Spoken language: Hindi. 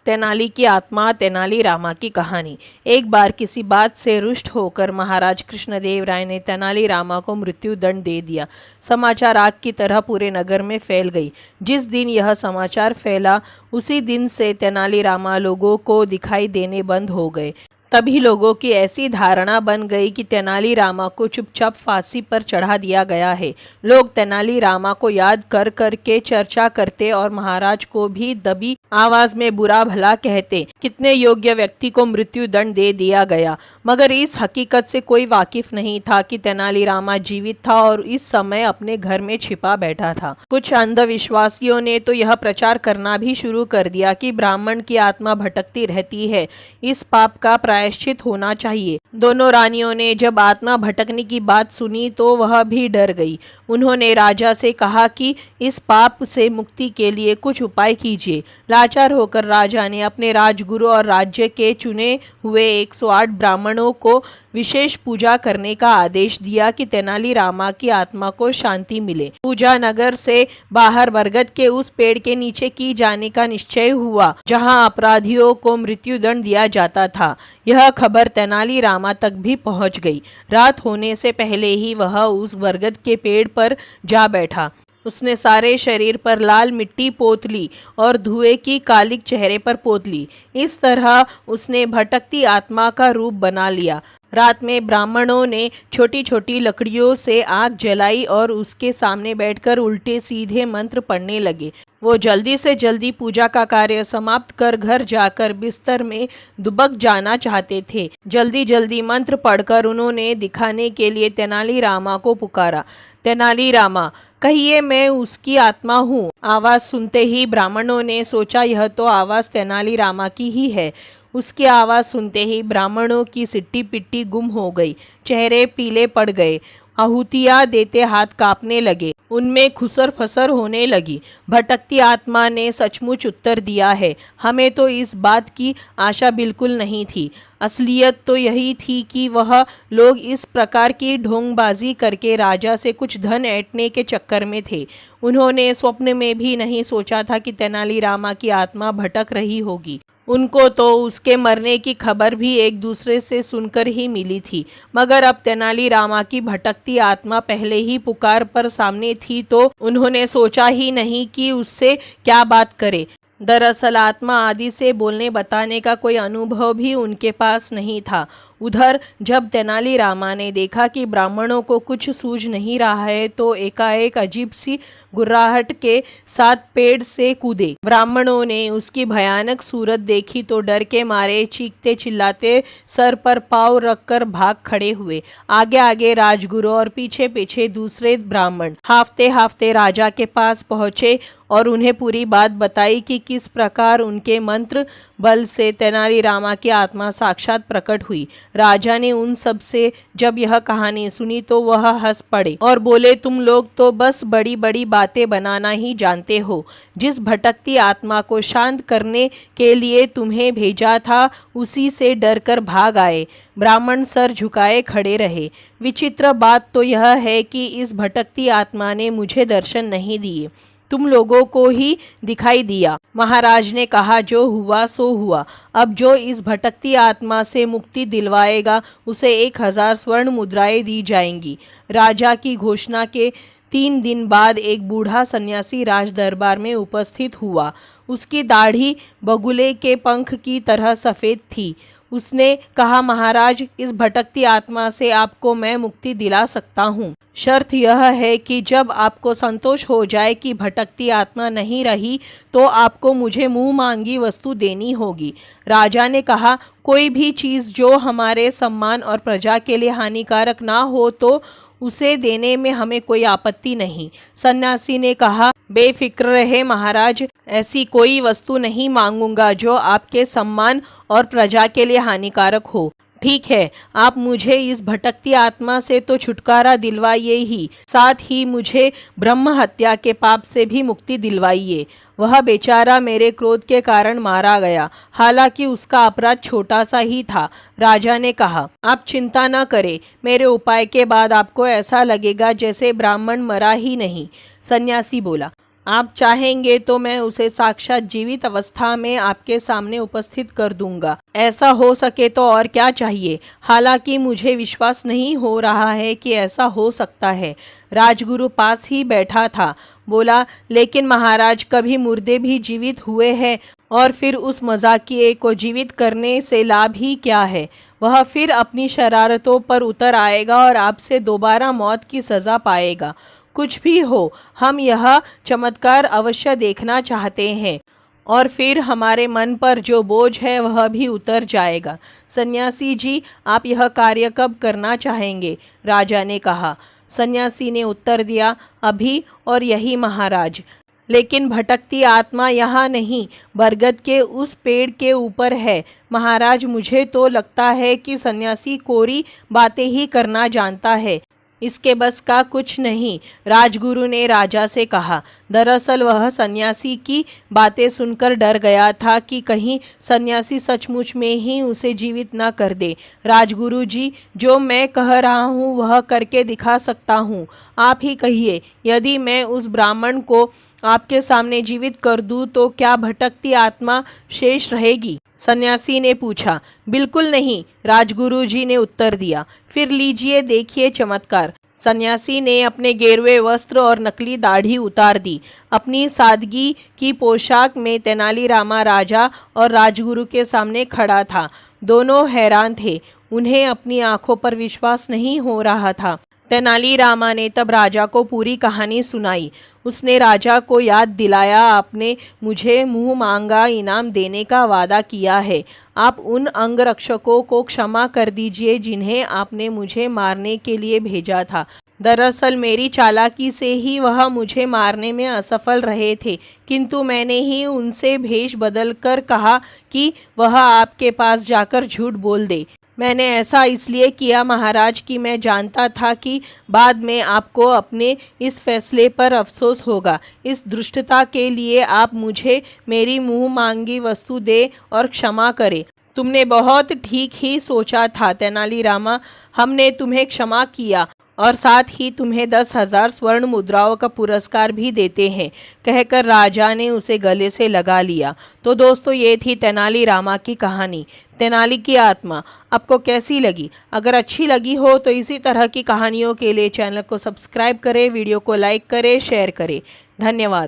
तेनाली की आत्मा तेनाली रामा की कहानी। एक बार किसी बात से रुष्ट होकर महाराज कृष्णदेव राय ने तेनाली रामा को मृत्यु दंड दे दिया। समाचार आग की तरह पूरे नगर में फैल गई। जिस दिन यह समाचार फैला उसी दिन से तेनाली रामा लोगों को दिखाई देने बंद हो गए। तभी लोगों की ऐसी धारणा बन गई कि तेनाली रामा को चुपचाप फांसी पर चढ़ा दिया गया है। लोग तेनाली रामा को याद कर कर के चर्चा करते और महाराज को भी दबी आवाज में बुरा भला कहते। कितने योग्य व्यक्ति को मृत्यु दंड दे दिया गया, मगर इस हकीकत से कोई वाकिफ नहीं था कि तेनाली रामा जीवित था और इस समय अपने घर में छिपा बैठा था। कुछ अंधविश्वासियों ने तो यह प्रचार करना भी शुरू कर दिया कि ब्राह्मण की आत्मा भटकती रहती है, इस पाप का प्रायश्चित होना चाहिए। दोनों रानियों ने जब आत्मा भटकने की बात सुनी तो वह भी डर गई। उन्होंने राजा से कहा कि इस पाप से मुक्ति के लिए कुछ उपाय कीजिए। लाचार होकर राजा ने अपने राजगुरु और राज्य के चुने हुए 108 ब्राह्मणों को विशेष पूजा करने का आदेश दिया कि तेनाली रामा की आत्मा को शांति मिले। पूजा नगर से बाहर बरगद के उस पेड़ के नीचे की जाने का निश्चय हुआ जहां अपराधियों को मृत्यु दंड दिया जाता था। यह खबर तेनाली रामा तक भी पहुंच गई। रात होने से पहले ही वह उस बरगद के पेड़ पर जा बैठा। उसने सारे शरीर पर लाल मिट्टी पोत ली और धुएं की कालिक चेहरे पर पोत ली। इस तरह उसने भटकती आत्मा का रूप बना लिया। रात में ब्राह्मणों ने छोटी छोटी लकड़ियों से आग जलाई और उसके सामने बैठकर उल्टे सीधे मंत्र पढ़ने लगे। वो जल्दी से जल्दी पूजा का कार्य समाप्त कर घर जाकर बिस्तर में दुबक जाना चाहते थे। जल्दी जल्दी मंत्र पढ़कर उन्होंने दिखाने के लिए तेनाली रामा को पुकारा। तेनाली रामा, कहिए, मैं उसकी आत्मा हूँ। आवाज सुनते ही ब्राह्मणों ने सोचा यह तो आवाज तेनाली रामा की ही है। उसकी आवाज सुनते ही ब्राह्मणों की सिट्टी पिट्टी गुम हो गई, चेहरे पीले पड़ गए, आहुतियां देते हाथ कांपने लगे, उनमें खुसर फसर होने लगी। भटकती आत्मा ने सचमुच उत्तर दिया है, हमें तो इस बात की आशा बिल्कुल नहीं थी। असलियत तो यही थी कि वह लोग इस प्रकार की ढोंगबाजी करके राजा से कुछ धन ऐंठने के चक्कर में थे। उन्होंने स्वप्न में भी नहीं सोचा था कि तेनाली रामा की आत्मा भटक रही होगी। उनको तो उसके मरने की खबर भी एक दूसरे से सुनकर ही मिली थी, मगर अब तेनाली रामा की भटकती आत्मा पहले ही पुकार पर सामने थी तो उन्होंने सोचा ही नहीं कि उससे क्या बात करे। दरअसल आत्मा आदि से बोलने बताने का कोई अनुभव भी उनके पास नहीं था। उधर जब तेनाली रामा ने देखा कि ब्राह्मणों को कुछ सूझ नहीं रहा है तो एकाएक अजीब सी गुर्राहट के साथ पेड़ से कूदे। ब्राह्मणों ने उसकी भयानक सूरत देखी तो डर के मारे चीखते चिल्लाते सर पर पाँव रखकर भाग खड़े हुए। आगे आगे राजगुरु और पीछे पीछे दूसरे ब्राह्मण हाफते हाफते राजा के पास पहुंचे और उन्हें पूरी बात बताई कि किस प्रकार उनके मंत्र बल से तेनाली रामा की आत्मा साक्षात प्रकट हुई। राजा ने उन सब से जब यह कहानी सुनी तो वह हंस पड़े और बोले, तुम लोग तो बस बड़ी बड़ी बातें बनाना ही जानते हो। जिस भटकती आत्मा को शांत करने के लिए तुम्हें भेजा था उसी से डरकर भाग आए। ब्राह्मण सर झुकाए खड़े रहे। विचित्र बात तो यह है कि इस भटकती आत्मा ने मुझे दर्शन नहीं दिए, तुम लोगों को ही दिखाई दिया। महाराज ने कहा, जो हुआ सो हुआ। अब जो इस भटकती आत्मा से मुक्ति दिलवाएगा उसे 1000 स्वर्ण मुद्राएं दी जाएंगी। राजा की घोषणा के 3 दिन बाद एक बूढ़ा सन्यासी राज दरबार में उपस्थित हुआ। उसकी दाढ़ी बगुले के पंख की तरह सफ़ेद थी। उसने कहा, महाराज, इस भटकती आत्मा से आपको मैं मुक्ति दिला सकता हूँ। शर्त यह है कि जब आपको संतोष हो जाए कि भटकती आत्मा नहीं रही तो आपको मुझे मुंह मांगी वस्तु देनी होगी। राजा ने कहा, कोई भी चीज़ जो हमारे सम्मान और प्रजा के लिए हानिकारक ना हो तो उसे देने में हमें कोई आपत्ति नहीं। सन्यासी ने कहा, बेफिक्र रहे महाराज, ऐसी कोई वस्तु नहीं मांगूंगा जो आपके सम्मान और प्रजा के लिए हानिकारक हो। ठीक है, आप मुझे इस भटकती आत्मा से तो छुटकारा दिलवाइए ही, साथ ही मुझे ब्रह्म हत्या के पाप से भी मुक्ति दिलवाइए। वह बेचारा मेरे क्रोध के कारण मारा गया, हालांकि उसका अपराध छोटा सा ही था। राजा ने कहा, आप चिंता न करें, मेरे उपाय के बाद आपको ऐसा लगेगा जैसे ब्राह्मण मरा ही नहीं। सन्यासी बोला, आप चाहेंगे तो मैं उसे साक्षात जीवित अवस्था में आपके सामने उपस्थित कर दूंगा। ऐसा हो सके तो और क्या चाहिए। हालांकि मुझे विश्वास नहीं हो रहा है कि ऐसा हो सकता है। राजगुरु पास ही बैठा था। बोला, लेकिन महाराज, कभी मुर्दे भी जीवित हुए हैं और फिर उस मजाकिये को जीवित करने से लाभ ही क्या है। वह फिर अपनी शरारतों पर उतर आएगा और आपसे दोबारा मौत की सज़ा पाएगा। कुछ भी हो, हम यह चमत्कार अवश्य देखना चाहते हैं और फिर हमारे मन पर जो बोझ है वह भी उतर जाएगा। सन्यासी जी, आप यह कार्य कब करना चाहेंगे? राजा ने कहा। सन्यासी ने उत्तर दिया, अभी और यही महाराज। लेकिन भटकती आत्मा यहाँ नहीं, बरगद के उस पेड़ के ऊपर है। महाराज, मुझे तो लगता है कि सन्यासी कोरी बातें ही करना जानता है, इसके बस का कुछ नहीं। राजगुरु ने राजा से कहा। दरअसल वह सन्यासी की बातें सुनकर डर गया था कि कहीं सन्यासी सचमुच में ही उसे जीवित न कर दे। राजगुरु जी, जो मैं कह रहा हूँ वह करके दिखा सकता हूँ। आप ही कहिए, यदि मैं उस ब्राह्मण को आपके सामने जीवित कर दूँ तो क्या भटकती आत्मा शेष रहेगी? सन्यासी ने पूछा। बिल्कुल नहीं, राजगुरु जी ने उत्तर दिया। फिर लीजिए, देखिए चमत्कार। सन्यासी ने अपने गेरुए वस्त्र और नकली दाढ़ी उतार दी। अपनी सादगी की पोशाक में तेनालीरामा राजा और राजगुरु के सामने खड़ा था। दोनों हैरान थे। उन्हें अपनी आंखों पर विश्वास नहीं हो रहा था। तेनालीरामा ने तब राजा को पूरी कहानी सुनाई। उसने राजा को याद दिलाया, आपने मुझे मुंह मांगा इनाम देने का वादा किया है। आप उन अंगरक्षकों को क्षमा कर दीजिए जिन्हें आपने मुझे मारने के लिए भेजा था। दरअसल मेरी चालाकी से ही वह मुझे मारने में असफल रहे थे, किंतु मैंने ही उनसे भेष बदलकर कहा कि वह आपके पास जाकर झूठ बोल दे। मैंने ऐसा इसलिए किया महाराज कि मैं जानता था कि बाद में आपको अपने इस फैसले पर अफसोस होगा। इस दुष्टता के लिए आप मुझे मेरी मुंह मांगी वस्तु दे और क्षमा करें। तुमने बहुत ठीक ही सोचा था तेनालीरामा, हमने तुम्हें क्षमा किया और साथ ही तुम्हें 10,000 स्वर्ण मुद्राओं का पुरस्कार भी देते हैं, कहकर राजा ने उसे गले से लगा लिया। तो दोस्तों, ये थी तेनालीरामा की कहानी, तेनाली की आत्मा। आपको कैसी लगी? अगर अच्छी लगी हो तो इसी तरह की कहानियों के लिए चैनल को सब्सक्राइब करें, वीडियो को लाइक करें, शेयर करें। धन्यवाद।